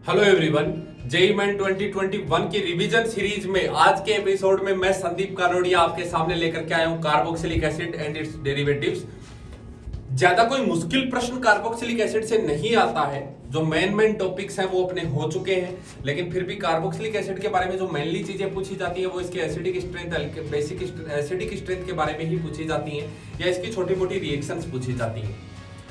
Hello everyone, JEE main 2021 की revision series में आज के एपिसोड में मैं संदीप कानोडिया आपके सामने लेकर के आया हूं carboxylic acid and it's derivatives. ज्यादा कोई मुश्किल प्रश्न कार्बोक्सिलिक एसिड से नहीं आता है। जो मेन टॉपिक्स हैं वो अपने हो चुके हैं, लेकिन फिर भी कार्बोक्सिलिक एसिड के बारे में जो मेनली चीजें पूछी जाती है वो इसके acidic strength, basic acidic strength के बारे में ही पूछी जाती हैं या इसकी छोटी मोटी रिएक्शंस पूछी जाती हैं।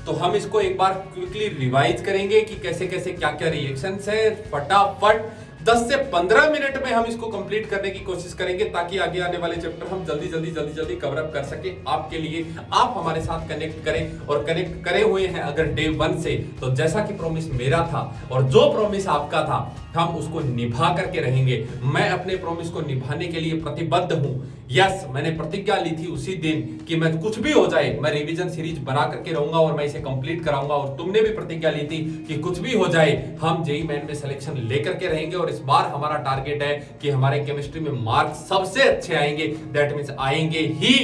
तो हम इसको एक बार क्विकली रिवाइज करेंगे कि कैसे कैसे क्या क्या रिएक्शंस है। फटाफट 10 से 15 मिनट में हम इसको कंप्लीट करने की कोशिश करेंगे ताकि आगे आने वाले चैप्टर हम जल्दी कवर अप कर सके आपके लिए। आप हमारे साथ कनेक्ट करें और कनेक्ट करे हुए हैं अगर डे 1 से, तो जैसा कि प्रॉमिस मेरा था और जो प्रॉमिस आपका था हम उसको निभा करके रहेंगे। मैं अपने प्रॉमिस को निभाने के लिए प्रतिबद्ध हूं। यस, मैंने प्रतिज्ञा ली थी उसी दिन कि मैं कुछ भी हो जाए मैं रिवीजन सीरीज बना करके रहूंगा और मैं इसे कंप्लीट कराऊंगा। और तुमने भी प्रतिज्ञा ली थी कि कुछ भी हो जाए हम जेईई मेन में सिलेक्शन लेकर के रहेंगे। और इस बार हमारा टारगेट है कि हमारे केमिस्ट्री में मार्क्स सबसे अच्छे आएंगे। दैट मींस आएंगे ही।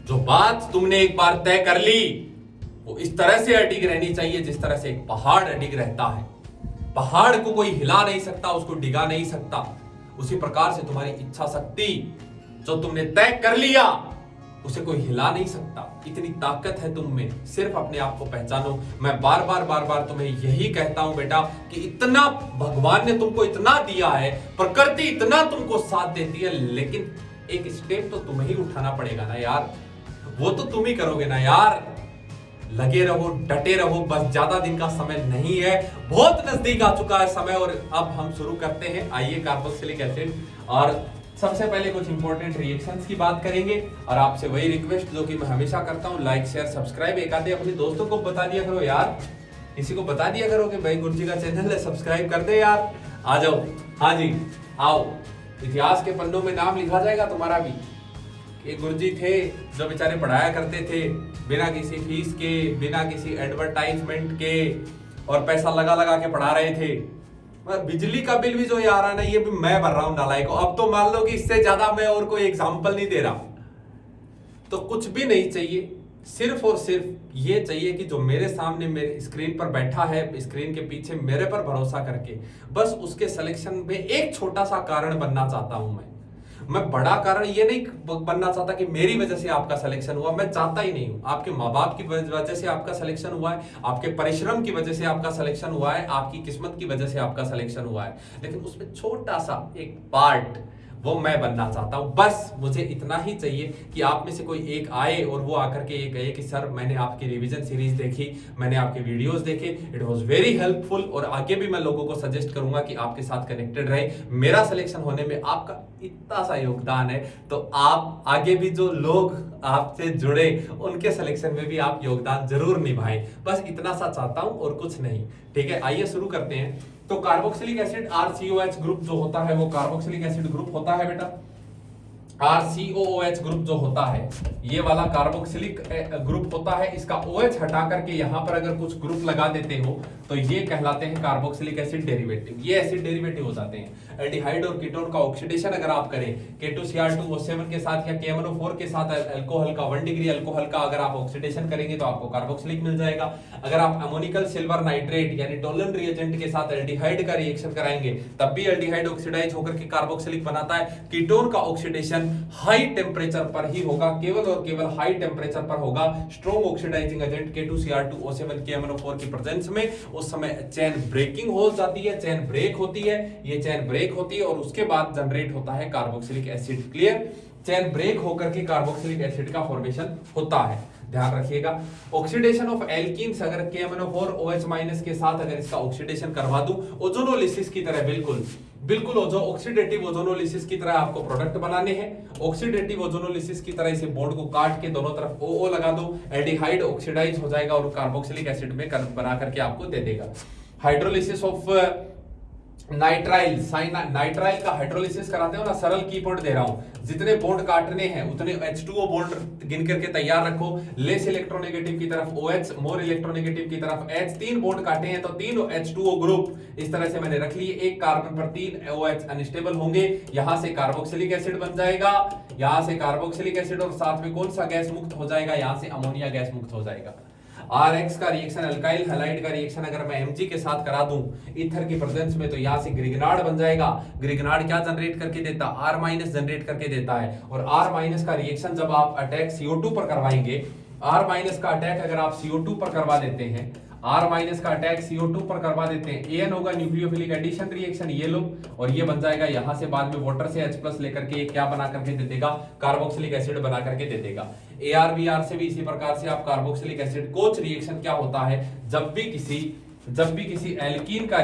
जो बात तुमने एक बार तय कर ली वो इस तरह से अडिग रहनी चाहिए जिस तरह से एक पहाड़ अडिग रहता है। पहाड़ को कोई हिला नहीं सकता, उसको डिगा नहीं सकता। उसी प्रकार से तुम्हारी इच्छा शक्ति जो तुमने तय कर लिया उसे कोई हिला नहीं सकता। इतनी ताकत है तुम में, सिर्फ अपने आप को पहचानो। मैं बार बार तुम्हें यही कहता हूं बेटा कि इतना भगवान ने तुमको इतना दिया है, प्रकृति इतना तुमको साथ देती है, लेकिन एक स्टेप तो तुम्हें ही उठाना पड़ेगा ना यार। वो तो तुम ही करोगे ना यार। लगे रहो, डटे रहो, बस ज्यादा दिन का समय नहीं है, बहुत नजदीक आ चुका है समय। और अब हम शुरू करते हैं। आइए कार्बोक्सिलिक एसिड और सबसे पहले कुछ इंपॉर्टेंट रिएक्शंस की बात करेंगे। और आपसे वही रिक्वेस्ट जो कि मैं हमेशा करता हूं, लाइक शेयर सब्सक्राइब एक आधे अपने दोस्तों को बता दिया करो यार। किसी को बता दिया करो कि भाई गुरुजी का चैनल है, सब्सक्राइब कर दे यार। आ जाओ, हाँ जी आओ। इतिहास के पन्नों में नाम लिखा जाएगा तुम्हारा भी। एक गुरुजी थे जो बेचारे पढ़ाया करते थे बिना किसी फीस के, बिना किसी एडवर्टाइजमेंट के, और पैसा लगा लगा के पढ़ा रहे थे। बिजली का बिल भी जो ये आ रहा है ना, ये भी मैं भर रहा हूं नालायक को। अब तो मान लो कि इससे ज्यादा मैं और कोई एग्जाम्पल नहीं दे रहा। तो कुछ भी नहीं चाहिए, सिर्फ और सिर्फ ये चाहिए कि जो मेरे सामने मेरे स्क्रीन पर बैठा है, स्क्रीन के पीछे मेरे पर भरोसा करके, बस उसके सिलेक्शन में एक छोटा सा कारण बनना चाहता हूं। मैं बड़ा कारण ये नहीं बनना चाहता कि मेरी वजह से आपका सिलेक्शन हुआ, मैं चाहता ही नहीं हूं। आपके माँ बाप की वजह से आपका सिलेक्शन हुआ है, आपके परिश्रम की वजह से आपका सिलेक्शन हुआ है, आपकी किस्मत की वजह से आपका सिलेक्शन हुआ है, लेकिन उसमें छोटा सा एक पार्ट वो मैं बनना चाहता हूं। बस मुझे इतना ही चाहिए कि आप में से कोई एक आए और वो आकर के ये कहे कि सर मैंने आपकी रिवीजन सीरीज देखी, मैंने आपके वीडियोस देखे, इट वाज वेरी हेल्पफुल, और आगे भी मैं लोगों को सजेस्ट करूंगा कि आपके साथ कनेक्टेड रहे। मेरा सिलेक्शन होने में आपका इतना सा योगदान है, तो आप आगे भी जो लोग आपसे जुड़े उनके सिलेक्शन में भी आप योगदान जरूर निभाएं। बस इतना सा चाहता हूं और कुछ नहीं। ठीक है, आइए शुरू करते हैं। तो कार्बोक्सिलिक एसिड RCOH ग्रुप जो होता है वो कार्बोक्सिलिक एसिड ग्रुप होता है बेटा। RCOOH ग्रुप जो होता है ये वाला कार्बोक्सिलिक ग्रुप होता है। इसका OH हटा करके यहां पर अगर कुछ ग्रुप लगा देते हो तो ये कहलाते हैं कार्बोक्सिलिक एसिड डेरिवेटिव। ये एसिड डेरिवेटिव हो जाते हैं। एल्डिहाइड और कीटोन का ऑक्सीडेशन अगर आप करें K2Cr2O7 के साथ या KMNO4 के साथ अल्कोहल का 1 डिग्री अल्कोहल का अगर आप ऑक्सीडेशन करेंगे तो आपको कार्बोक्सिलिक मिल जाएगा। अगर आप अमोनिकल सिल्वर नाइट्रेट यानी टोलन रिएजेंट के साथ एल्डिहाइड का रिएक्शन कराएंगे तब भी एल्डिहाइड ऑक्सीडाइज होकर के कार्बोक्सिलिक बनाता है। कीटोन का ऑक्सीडेशन हाई टेम्परेचर पर ही होगा, केवल और केवल हाई टेम्परेचर पर होगा। Strong oxidising agent K2Cr2O7 KMNO4 की प्रेजेंस में उस समय चेन ब्रेकिंग हो जाती है, चेन ब्रेक होती है। ये चेन ब्रेक होती है और उसके बाद जनरेट होता है carboxylic acid. Clear? Chain break होकर के कार्बोक्सिलिक एसिड का फॉर्मेशन होता है, ध्यान रखिएगा। ऑक्सीडेशन ऑफ एल्कीन्स अगर KMNO4 OH- के साथ अगर इसका ऑक्सीडेशन करवा दूं ओजोनोलिसिस की तरह, बिल्कुल ऑक्सीडेटिव ओजोनोलिसिस की तरह आपको प्रोडक्ट बनाने हैं। ऑक्सीडेटिव ओजोनोलिसिस की तरह इसे बॉन्ड को काट के दोनों तरफ OO लगा दो, एल्डिहाइड ऑक्सीडाइज हो जाएगा और कार्बोक्सिलिक एसिड में बना करके आपको दे देगा। हाइड्रोलिसिस ऑफ नाइट्राइल का हाइड्रोलिसिस कराते हो ना, सरल कीवर्ड दे रहा हूं। जितने बॉन्ड काटने हैं उतने H2O बॉन्ड गिन करके तैयार रखो। लेस इलेक्ट्रोनेगेटिव की तरफ OH, मोर इलेक्ट्रोनेगेटिव की तरफ H। 3 बॉन्ड काटे हैं तो 3 H2O ग्रुप इस तरह से मैंने रख लिए। एक कार्बन पर 3 OH अनस्टेबल होंगे, यहां से कार्बोक्सिलिक एसिड बन जाएगा, यहां से कार्बोक्सिलिक एसिड और साथ में कौन सा गैस मुक्त हो जाएगा, यहां से अमोनिया गैस मुक्त हो जाएगा। RX का रिएक्शन अल्काइल हैलाइड का रिएक्शन अगर मैं Mg के साथ करा दूं ईथर की प्रेजेंस में, तो यहां से ग्रिगनार्ड बन जाएगा। ग्रिगनार्ड क्या जनरेट करके देता, R- जनरेट करके देता है। और R- का रिएक्शन जब आप अटैक CO2 पर करवाएंगे, R- का अटैक अगर आप CO2 पर करवा देते हैं, R- का अटैक CO2 पर करवा देते हैं, AN होगा न्यूक्लियोफिलिक एडिशन रिएक्शन, ये लो, और ये बन जाएगा यहां से बाद में वाटर से H+ लेकर के क्या बना करके दे देगा, कार्बोक्सिलिक एसिड बना करके दे देगा। ArBr से भी इसी प्रकार से आप कार्बोक्सिलिक एसिड, कोच रिएक्शन क्या होता है, जब भी किसी एल्कीन का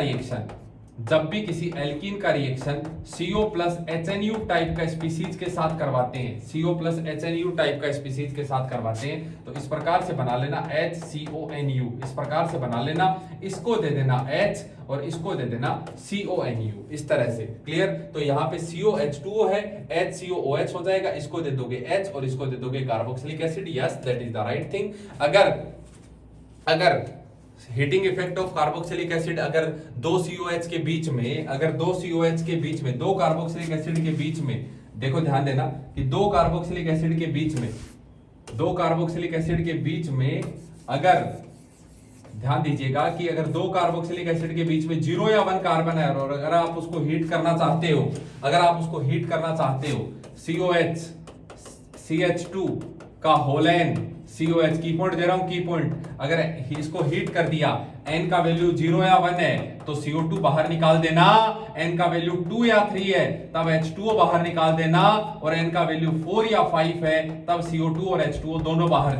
reaction, CO plus HNU type का स्पीसीज के साथ करवाते हैं, CO प्लस HNU टाइप का स्पीसीज के साथ करवाते हैं, तो इस प्रकार से बना लेना HCONU, इस प्रकार से बना लेना, इसको दे देना H और इसको दे देना CONU, इस तरह से। क्लियर? तो यहाँ पे COH2O है, HCOOH हो जाएगा, इसको दे दोगे H और इसको दे दोगे carboxylic acid. Yes, that is the right thing. अगर heating effect of carboxylic acid, अगर दो COH के बीच में, दो कार्बोक्सिलिक एसिड के बीच में, देखो ध्यान देना कि दो कार्बोक्सिलिक एसिड के बीच में अगर ध्यान दीजिएगा कि अगर दो कार्बोक्सिलिक एसिड के बीच में 0 या 1 कार्बन है, और अगर आप उसको हीट करना चाहते हो, COH CH2 का होलेन COH, की पॉइंट दे रहा हूं, की पॉइंट, अगर इसको हीट कर दिया, n का वैल्यू 0 या 1 है तो CO2 बाहर निकाल देना, n का वैल्यू 2 या 3 है तब H2O बाहर निकाल देना, और n का वैल्यू 4 या 5 है तब CO2 और H2O दोनों बाहर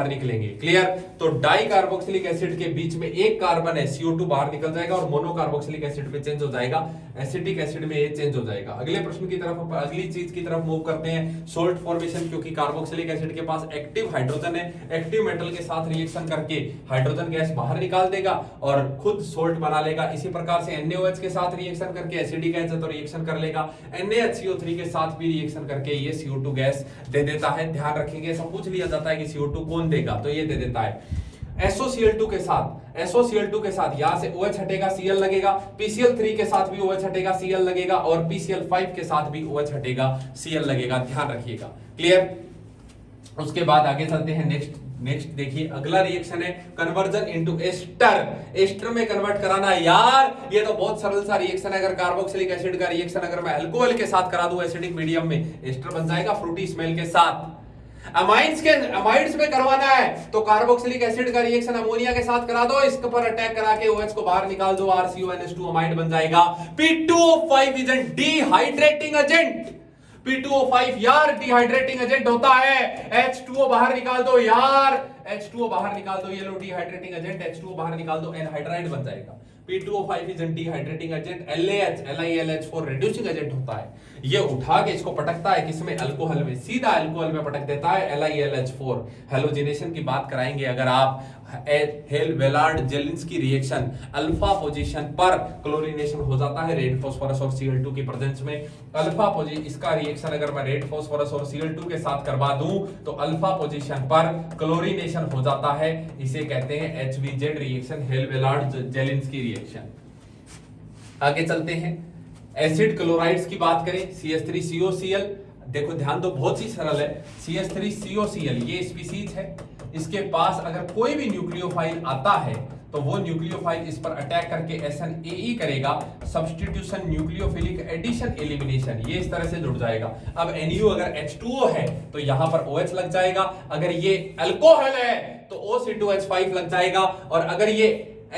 निकलेंगे, क्लियर? तो डाई कार्बोक्सिलिक एसिड के बीच में एक कार्बन है, CO2 बाहर निकल जाएगा और मोनो कार्बोक्सिलिक एसिड में चेंज हो जाएगा, एसिटिक एसिड में ये चेंज हो जाएगा। अगले प्रश्न की तरफ, अगली चीज की तरफ मूव करते हैं, सोल्ट फॉर्मेशन। क्योंकि कार्बोक्सिलिक एसिड के पास एक्टिव हाइड्रोजन है, एक्टिव मेटल के साथ रिएक्शन करके हाइड्रोजन गैस बाहर निकाल देगा और खुद सोल्ट बना लेगा। इसी प्रकार से NaOH के साथ रिएक्शन करके एसिडिक गैस तो रिएक्शन कर लेगा, NaHCO3 के साथ भी रिएक्शन करके ये CO2 गैस दे देता है। ध्यान रखेंगे, ऐसा पूछ लिया जाता है कि CO2 कौन देगा, तो ये दे देता है। SOCl2 के साथ यहां से OH हटेगा, Cl लगेगा, PCl3 के साथ भी OH हटेगा, Cl लगेगा, और PCl5 के साथ भी OH हटेगा, Cl लगेगा। ध्यान रखिएगा, क्लियर? उसके बाद आगे चलते हैं, नेक्स्ट देखिए, अगला रिएक्शन है कन्वर्जन इनटू एस्टर में कन्वर्ट कराना। यार ये तो बहुत सरल सा रिएक्शन है। अगर कार्बोक्सिलिक एसिड का रिएक्शन अगर मैं अल्कोहल के साथ करा दूं एसिडिक मीडियम में, एस्टर बन जाएगा फ्रूटी स्मेल के साथ। अमाइड्स में करवाना है तो कार्बोक्सिलिक एसिड का रिएक्शन अमोनिया के साथ करा दो, इसके पर अटैक करा के OH को बाहर निकाल दो, RCONH2 अमाइड बन जाएगा। P2O5 is an dehydrating agent, P2O5 यार डिहाइड्रेटिंग एजेंट होता है। H2O बाहर निकाल दो यार, H2O बाहर निकाल दो, ये लो डिहाइड्रेटिंग एजेंट, H2O बाहर निकाल दो, एनहाइड्राइड बन जाएगा। P2O5 is an dehydrating agent, LiLH4 reducing agent होता है। ये उठा के इसको पटकता है किसमें, अल्कोहल में, सीधा अल्कोहल में पटक देता है, LiLH4। हेलोजिनेशन की बात कराएंगे, अगर आप हेल-वेलार्ड-जेलिंस्की रिएक्शन अल्फा पोजीशन पर क्लोरीनेशन हो जाता है रेड फास्फोरस और Cl2 की प्रेजेंस में। अल्फा पोजीशन, इसका रिएक्शन अगर मैं रेड फास्फोरस और Cl2 के साथ करवा दूं तो अल्फा पोजीशन पर क्लोरीनेशन हो जाता है, इसे कहते हैं HVZ रिएक्शन, हेल-वेलार्ड-जेलिंस्की रिएक्शन। आगे चलते हैं, एसिड क्लोराइड्स की बात करें, CH3COCl, देखो ध्यान दो, बहुत ही सरल है। CH3COCl ये स्पीसीज है, इसके पास अगर कोई भी न्यूक्लियोफाइल आता है तो वो न्यूक्लियोफाइल इस पर अटैक करके SNAE करेगा, सब्स्टिट्यूशन न्यूक्लियोफिलिक एडिशन एलिमिनेशन, ये इस तरह से जुड़ जाएगा। अब NU अगर H2O है तो यहां पर OH लग जाएगा, अगर ये अल्कोहल है तो OC2H5 लग जाएगा, और अगर ये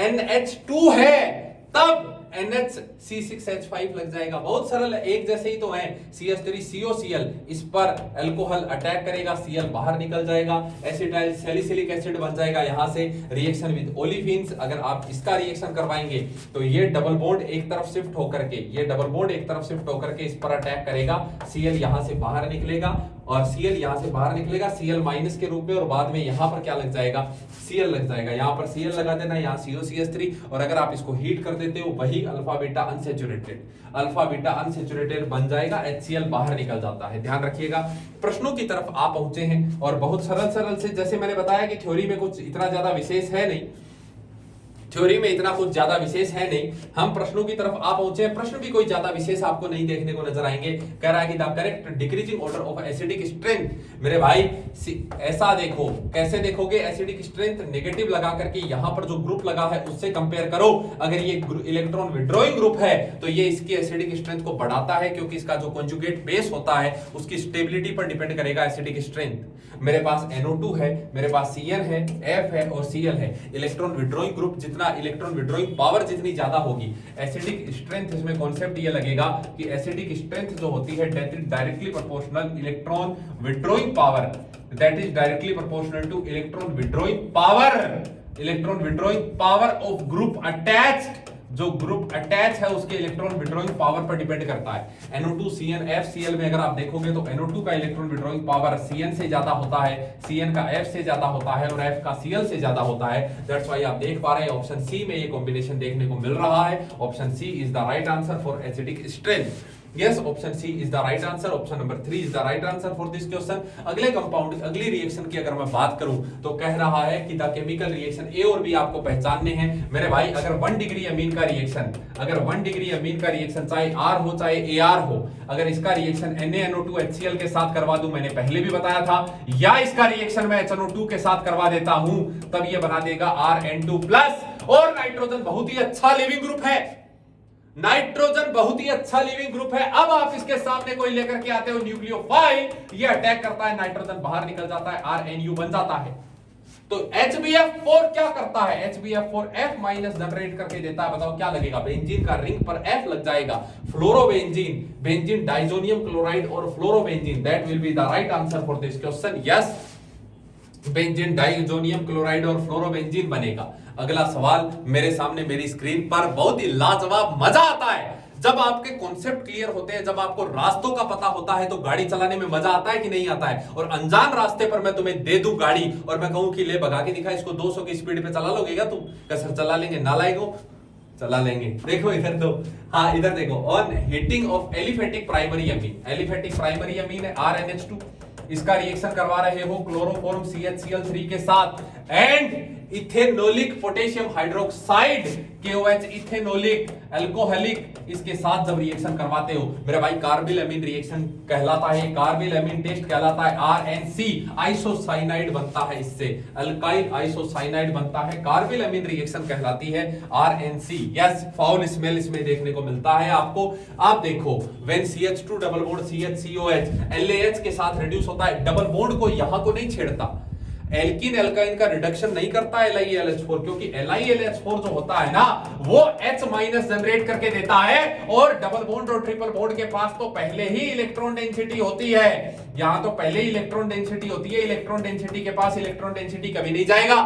NH2 है तब NHC6H5 लग जाएगा। बहुत सरल है, एक जैसे ही तो है। CH3COCl इस पर अल्कोहल अटैक करेगा, Cl बाहर निकल जाएगा, एसिटाइल सैलिसिलिक एसिड बन जाएगा। यहां से रिएक्शन विद ओलिफिन्स, अगर आप इसका रिएक्शन करवाएंगे तो ये डबल बॉन्ड एक तरफ शिफ्ट होकर के इस पर अटैक करेगा, Cl यहां से बाहर निकलेगा और Cl यहां से बाहर निकलेगा Cl माइनस के रूप में, और बाद में यहां पर क्या लग जाएगा, Cl लग जाएगा। यहां पर Cl लगा देना, यहां COCH3, और अगर आप इसको हीट कर देते हो वही अल्फा बीटा अनसैचुरेटेड बन जाएगा, HCl बाहर निकल जाता है। ध्यान रखिएगा, प्रश्नों की तरफ आप पहुंचे हैं और बहुत सरल से, जैसे मैंने बताया कि थ्योरी में कुछ इतना ज्यादा विशेष है नहीं, थ्योरी में इतना कुछ ज्यादा विशेष है नहीं, हम प्रश्नों की तरफ आ पहुंचे हैं। प्रश्न भी कोई ज्यादा विशेष आपको नहीं देखने को नजर आएंगे। कह रहा है कि the correct decreasing order of acidic strength. मेरे भाई ऐसा देखो, कैसे देखोगे? एसिडिक स्ट्रेंथ नेगेटिव लगा करके यहां पर जो ग्रुप लगा है उससे कंपेयर करो। अगर ये इलेक्ट्रॉन विड्रॉइंग ग्रुप है तो ये इसकी एसिडिक स्ट्रेंथ को बढ़ाता है, क्योंकि इसका जो कॉन्जुगेट बेस होता है उसकी स्टेबिलिटी पर डिपेंड करेगा एसिडिक स्ट्रेंथ। मेरे पास NO2 है, मेरे पास Cn है, F है और Cl है। इलेक्ट्रॉन विड्रॉइंग ग्रुप जितना, इलेक्ट्रॉन विड्रॉइंग पावर जितनी ज्यादा होगी, एसिडिक स्ट्रेंथ, इसमें कॉन्सेप्ट ये लगेगा कि एसिडिक स्ट्रेंथ जो होती है directly proportional electron withdrawing power, that is directly proportional two electron withdrawing power of group attached. जो ग्रुप अटैच है उसके इलेक्ट्रॉन विड्रॉइंग पावर पर डिपेंड करता है। NO2 CN F Cl में अगर आप देखोगे तो NO2 का इलेक्ट्रॉन विड्रॉइंग पावर Cn से ज्यादा होता है, Cn का F से ज्यादा होता है और F का Cl से ज्यादा होता है। दैट्स व्हाई आप देख पा रहे हैं ऑप्शन सी में ये कॉम्बिनेशन देखने को मिल रहा है। Option C is the right answer for acidic strength. Yes, option C is the right answer. Option number 3 is the right answer for this question. अगले कंपाउंड, अगली रिएक्शन की अगर मैं बात करूं तो कह रहा है कि द केमिकल रिएक्शन A और B आपको पहचानने हैं। मेरे भाई अगर 1 डिग्री अमीन का रिएक्शन, अगर 1 डिग्री अमीन का रिएक्शन चाहे R हो चाहे AR हो, अगर इसका रिएक्शन NaNO2 HCl के साथ करवा दूं, मैंने पहले भी बताया था, या इसका रिएक्शन मैं HNO2 के साथ करवा देता हूं, तब ये बना देगा RN2+। और नाइट्रोजन बहुत ही अच्छा लिविंग ग्रुप है, नाइट्रोजन बहुत ही अच्छा लिविंग ग्रुप है। अब आप इसके सामने कोई लेकर के आते हो न्यूक्लियोफाइल, ये अटैक करता है, नाइट्रोजन बाहर निकल जाता है, RNU बन जाता है। तो HbF4 क्या करता है? HbF4 F माइनस जनरेट करके देता है। बताओ क्या लगेगा? बेंजीन का रिंग पर F लग जाएगा, फ्लोरोबेंजीन, बेंजीन डाइजोनियम क्लोराइड और fluorobenzene. That will be the right answer for this question. Yes, benzene diazonium chloride और फ्लोरोबेंजीन बनेगा। अगला सवाल मेरे सामने मेरी स्क्रीन पर, बहुत ही लाजवाब, मजा आता है जब आपके कॉन्सेप्ट क्लियर होते हैं, जब आपको रास्तों का पता होता है तो गाड़ी चलाने में मजा आता है कि नहीं आता है। और अनजान रास्ते पर मैं तुम्हें दे दूं गाड़ी और मैं कहूं कि ले भगा के दिखा इसको, 200 की स्पीड पे चला लोगे क्या तुम? कसर चला लेंगे, नालायक हो, चला लेंगे। देखो इधर तो, हाँ इधर देखो, on heating of aliphatic primary amine, aliphatic primary amine है RNH2, इसका रिएक्शन करवा रहे हो क्लोरोफॉर्म CHCl3 के साथ and ethanolic potassium hydroxide KOH, ethanolic alcoholic, इसके साथ जब रिएक्शन करवाते हो मेरे भाई, कार्बिल अमीन रिएक्शन कहलाता है, कार्बिल अमीन टेस्ट कहलाता है। RNC आइसोसाइनाइड बनता है, इससे अल्काइल आइसोसाइनाइड बनता है, कार्बिल अमीन रिएक्शन कहलाती है RNC। यस, फाउल स्मेल इसमें देखने को मिलता है आपको। आप देखो when CH2 double bond CHCOH LAH के साथ रिड्यूस होता है, डबल बॉन्ड को यहां को नहीं छेड़ता, एल्कीन एल्काइन का रिडक्शन नहीं करता LiAlH4, क्योंकि LiAlH4 जो होता है ना वो H माइनस जनरेट करके देता है, और डबल बॉन्ड और ट्रिपल बॉन्ड के पास तो पहले ही इलेक्ट्रॉन डेंसिटी होती है, यहां तो पहले ही इलेक्ट्रॉन डेंसिटी होती है, इलेक्ट्रॉन डेंसिटी के पास इलेक्ट्रॉन डेंसिटी कभी नहीं जाएगा।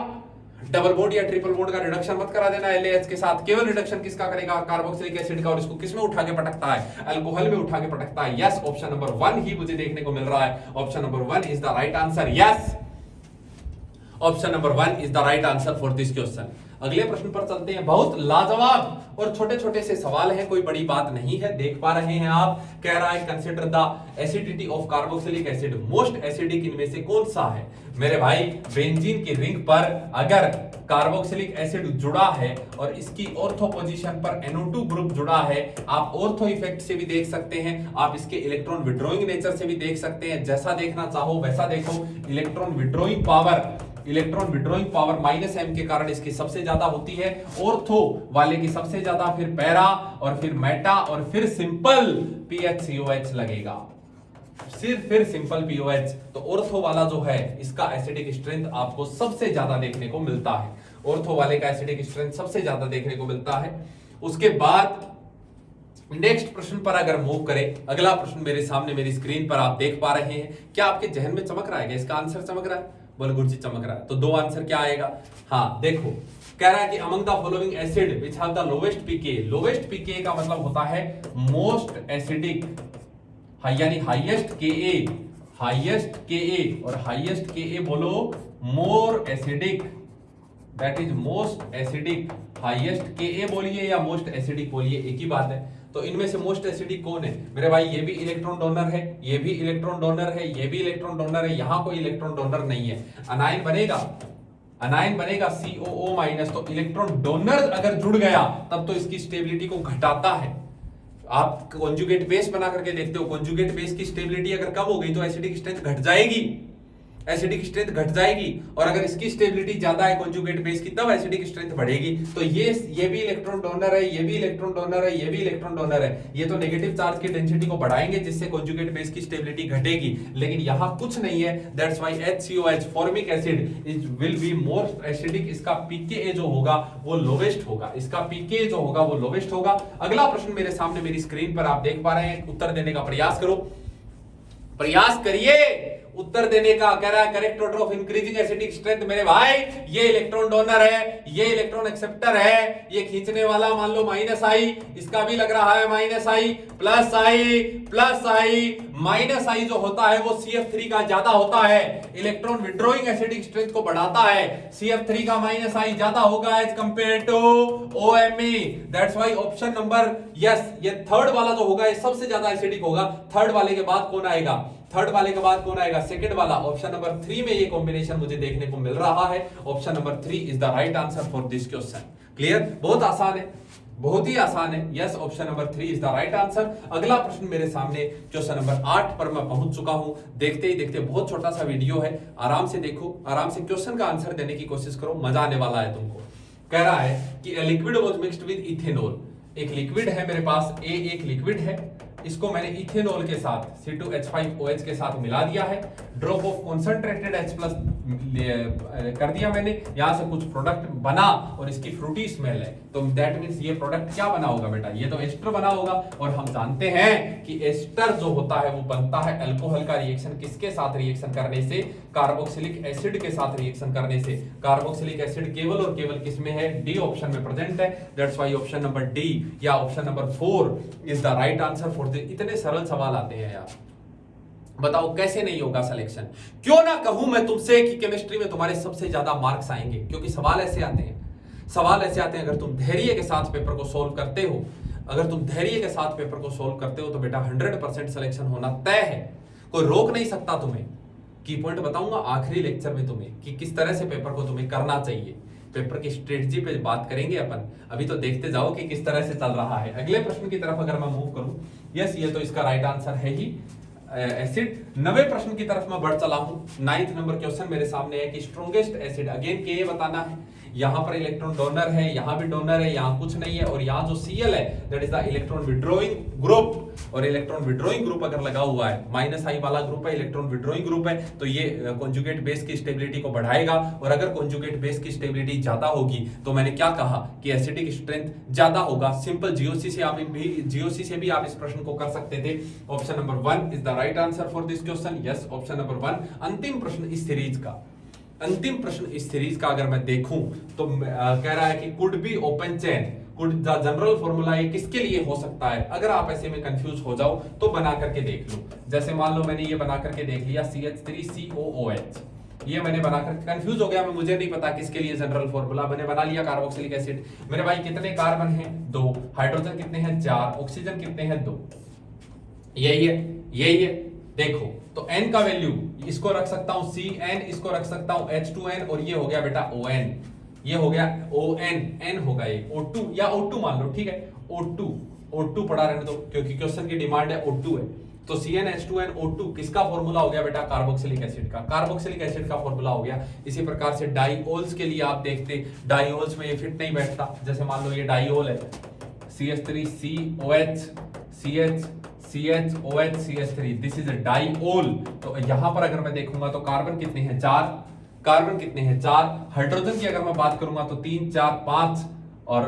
डबल बॉन्ड या ट्रिपल बॉन्ड का रिडक्शन मत करा देना LAH के साथ, केवल रिडक्शन किसका करेगा? कार्बोक्सिलिक एसिड का, और इसको किसमें उठा के पटकता है? अल्कोहल में उठा के पटकता है। यस, ऑप्शन नंबर 1 ही मुझे देखने को मिल रहा है। Option number 1 is the right answer. Yes, option number 1 is the right answer for this question. अगले प्रश्न पर चलते हैं। बहुत लाजवाब और छोटे छोटे से सवाल हैं, कोई बड़ी बात नहीं है, देख पा रहे हैं आप। कह रहा है consider the acidity of carboxylic acid, most acidic इनमें से कौन सा है? मेरे भाई बेंजीन की रिंग पर अगर कार्बोक्सिलिक एसिड जुड़ा है और इसकी ऑर्थो पोजीशन पर NO2 ग्रुप जुड़ा है, आप ऑर्थो इफेक्ट से भी देख सकते हैं, आप इसके इलेक्ट्रॉन विड्रॉइंग नेचर से भी देख सकते हैं, जैसा देखना चाहो वैसा देखो। इलेक्ट्रॉन विड्रॉइंग पावर -m के कारण इसकी सबसे ज्यादा होती है, ऑर्थो वाले की सबसे ज्यादा, फिर पैरा और फिर मेटा और फिर सिंपल PHCOH लगेगा, फिर सिंपल POH। तो ऑर्थो वाला जो है इसका एसिडिक स्ट्रेंथ आपको सबसे ज्यादा देखने को मिलता है, ऑर्थो वाले का एसिडिक स्ट्रेंथ सबसे ज्यादा देखने को मिलता है। उसके बाद नेक्स्ट प्रश्न पर अगर मूव करें, अगला प्रश्न मेरे सामने मेरी स्क्रीन पर आप देख पा रहे हैं, क्या आपके जहन में चमक रहा है? क्या इसका आंसर चमक रहा है? बोलो गुरुजी चमक रहा है। तो 2 आंसर क्या आएगा? हाँ देखो, कह रहा है कि among the following acid which have the lowest pK, lowest pK का मतलब होता है मोस्ट एसिडिक, यानी हाईएस्ट Ka और हाईएस्ट Ka बोलो more acidic, that is most acidic. Highest Ka बोलिए या मोस्ट एसिडिक बोलिए, एक ही बात है। तो इनमें से मोस्ट एसिडिक कौन है? मेरे भाई ये भी इलेक्ट्रॉन डोनर है, ये भी इलेक्ट्रॉन डोनर है, ये भी इलेक्ट्रॉन डोनर है, यहां कोई इलेक्ट्रॉन डोनर नहीं है। अनायन बनेगा, अनायन बनेगा COO माइनस, तो इलेक्ट्रॉन डोनर अगर जुड़ गया तब तो इसकी स्टेबिलिटी को घटाता है। आप कॉन्जुगेट बेस बना करके देखते हो, कॉन्जुगेट बेस की स्टेबिलिटी अगर कम हो गई तो एसिडिक स्ट्रेंथ घट जाएगी, एसिडिक स्ट्रेंथ घट जाएगी। और अगर इसकी स्टेबिलिटी ज्यादा है कॉन्जुगेट बेस की, तब एसिडिक स्ट्रेंथ बढ़ेगी। तो ये भी इलेक्ट्रॉन डोनर है, ये भी इलेक्ट्रॉन डोनर है, ये भी इलेक्ट्रॉन डोनर है। ये तो नेगेटिव चार्ज की डेंसिटी को बढ़ाएंगे जिससे कॉन्जुगेट बेस की स्टेबिलिटी घटेगी, लेकिन यहां कुछ नहीं है। That's why HCOH formic acid is will be more acidic. इसका pKa जो होगा वो लोवेस्ट होगा, इसका pKa जो होगा वो लोवेस्ट होगा। अगला प्रश्न मेरे सामने मेरी स्क्रीन पर आप देख पा रहे हैं, उत्तर देने का प्रयास करो, प्रयास करिए उत्तर देने का। कह रहा है correct order of increasing acidic strength. मेरे भाई ये इलेक्ट्रॉन डोनर है, ये इलेक्ट्रॉन एक्सेप्टर है, ये खींचने वाला मान लो -I, इसका भी लग रहा है -I, +I -I जो होता है वो CF3 का ज्यादा होता है, इलेक्ट्रॉन विड्रॉइंग एसिडिक स्ट्रेंथ को बढ़ाता है। CF3 का -I ज्यादा होगा as compare to OMe। That's why option number yes, ये थर्ड वाला जो होगा ये सबसे ज्यादा एसिडिक होगा। थर्ड वाले के बाद कौन आएगा? थर्ड वाले के बाद कौन आएगा? सेकंड वाला। ऑप्शन नंबर 3 में ये कॉम्बिनेशन मुझे देखने को मिल रहा है। Option number 3 is the right answer for this question. Clear? बहुत आसान है, बहुत ही आसान है। Yes, option number 3 is the right answer. अगला प्रश्न मेरे सामने क्वेश्चन नंबर 8 पर मैं पहुंच चुका हूं। देखते ही देखते, बहुत छोटा सा वीडियो है, आराम से देखो, आराम से क्वेश्चन का आंसर देने की कोशिश करो, मजा आने वाला है तुमको। कह रहा है कि liquid was mixed with ethanol. एक लिक्विड है मेरे पास, एक लिक्विड है, इसको मैंने इथेनॉल के साथ C2H5OH के साथ मिला दिया है। ड्रॉप ऑफ कॉन्सेंट्रेटेड H+ कर दिया मैंने, यहां से कुछ प्रोडक्ट बना और इसकी फ्रूटी स्मेल है, तो दैट मींस ये प्रोडक्ट क्या बना होगा बेटा? ये तो एस्टर बना होगा। और हम जानते हैं कि एस्टर जो होता है वो बनता है अल्कोहल का रिएक्शन किसके साथ रिएक्शन करने से? कार्बोक्सिलिक एसिड के साथ रिएक्शन करने से। कार्बोक्सिलिक एसिड केवल और केवल किसमें है? डी ऑप्शन में प्रेजेंट है। That's why option number D या option number 4 is the right answer for this. इतने सरल सवाल आते हैं यार, बताओ कैसे नहीं होगा सिलेक्शन? क्यों ना कहूं मैं तुमसे कि केमिस्ट्री में तुम्हारे सबसे ज्यादा मार्क्स आएंगे, क्योंकि सवाल ऐसे आते हैं, सवाल ऐसे आते हैं। अगर तुम धैर्य के साथ पेपर को सोल्व करते हो, अगर तुम धैर्य के साथ पेपर को सोल्व करते हो तो बेटा 100% सिलेक्शन होना तय है, कोई रोक नहीं सकता तुम्हें। की पॉइंट बताऊंगा आखिरी लेक्चर में तुम्हें कि किस तरह से पेपर को तुम्हें करना चाहिए। पेपर की स्ट्रेटजी पे बात करेंगे अपन, अभी तो देखते जाओ कि किस तरह से चल रहा है। अगले प्रश्न की तरफ अगर मैं मूव करूं, यस ये तो इसका राइट आंसर है ही एसिड। 90 प्रश्न की तरफ मैं बढ़ चला हूं। 9th नंबर क्वेश्चन मेरे सामने है कि स्ट्रॉन्गेस्ट एसिड, अगेन के बताना है। यहां पर इलेक्ट्रॉन डोनर है, यहां भी डोनर है, यहां कुछ नहीं है, और यहां जो Cl है that is the electron withdrawing group. और इलेक्ट्रॉन विड्रॉइंग ग्रुप अगर लगा हुआ है, -I वाला ग्रुप है, इलेक्ट्रॉन विड्रॉइंग ग्रुप है, तो ये कॉन्जुगेट बेस की स्टेबिलिटी को बढ़ाएगा। और अगर कॉन्जुगेट बेस की स्टेबिलिटी ज्यादा होगी तो मैंने क्या कहा कि एसिडिक स्ट्रेंथ ज्यादा होगा। सिंपल जीओसी से भी आप इस प्रश्न को कर सकते थे। Option number 1 is the right answer for this question. Yes, option number 1। अंतिम प्रश्न इस सीरीज का, अंतिम प्रश्न इस सीरीज का अगर मैं देखूं तो कह रहा है कि could be open chain, could the general formula ये किसके लिए हो सकता है? अगर आप ऐसे में कंफ्यूज हो जाओ तो बना करके देख लो। जैसे मान लो मैंने ये बना करके देख लिया CH3COOH, ये मैंने बनाकर कंफ्यूज हो गया मैं, मुझे नहीं पता किसके लिए जनरल फॉर्मूला, मैंने बना लिया कार्बोक्सिलिक एसिड। मेरे भाई कितने कार्बन हैं? 2। हाइड्रोजन कितने हैं? 4। ऑक्सीजन कितने हैं? 2। यही है। देखो तो n का वैल्यू इसको रख सकता हूं CN, इसको रख सकता हूं H2N, और ये हो गया बेटा ON, ये हो गया ON, N होगा ये O2 या O2 मान लो, ठीक है, O2 पढ़ा रहने दो क्योंकि क्वेश्चन की डिमांड है O2 है। तो CnH2n O2 किसका फॉर्मूला हो गया बेटा? कार्बोक्सिलिक एसिड का। कार्बोक्सिलिक एसिड का फॉर्मूला हो गया। इसी प्रकार से डाइओल्स के लिए आप देखते, डाइओल्स में ये फिट नहीं बैठता। जैसे मान लो ये डाइओल है, CH3COH, CHOH CH3, this is a diol. तो यहां पर अगर मैं देखूंगा तो कार्बन कितने हैं? 4। कार्बन कितने हैं? 4। हाइड्रोजन की अगर मैं बात करूंगा तो 3 4 5 और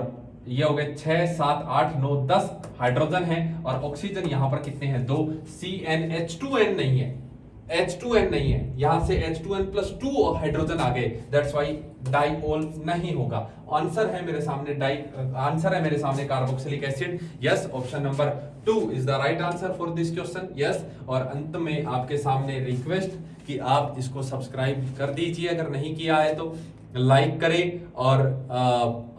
ये हो गए 6 7 8 9 10 हाइड्रोजन है। और ऑक्सीजन यहां पर कितने हैं? 2। CnH2n नहीं है, H2n नहीं है, यहां से H2n+2 हाइड्रोजन आ गए, दैट्स व्हाई डाइओल नहीं होगा। आंसर है मेरे सामने carboxylic acid. Yes, option number 2 is the right answer for this question. Yes, और अंत में आपके सामने रिक्वेस्ट कि आप इसको सब्सक्राइब कर दीजिए, अगर नहीं किया है तो लाइक करें और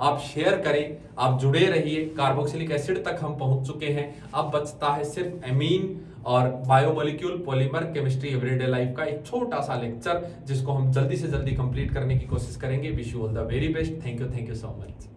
आप शेयर करें, आप जुड़े रहिए। कार्बोक्सिलिक एसिड तक हम पहुंच चुके हैं, अब बचता है सिर्फ एमीन और biomolecule polymer chemistry everyday life का एक छोटा सा लेक्चर जिसको हम जल्दी से जल्दी कंप्लीट करने की कोशिश करेंगे। Wish you all the very best. Thank you so much.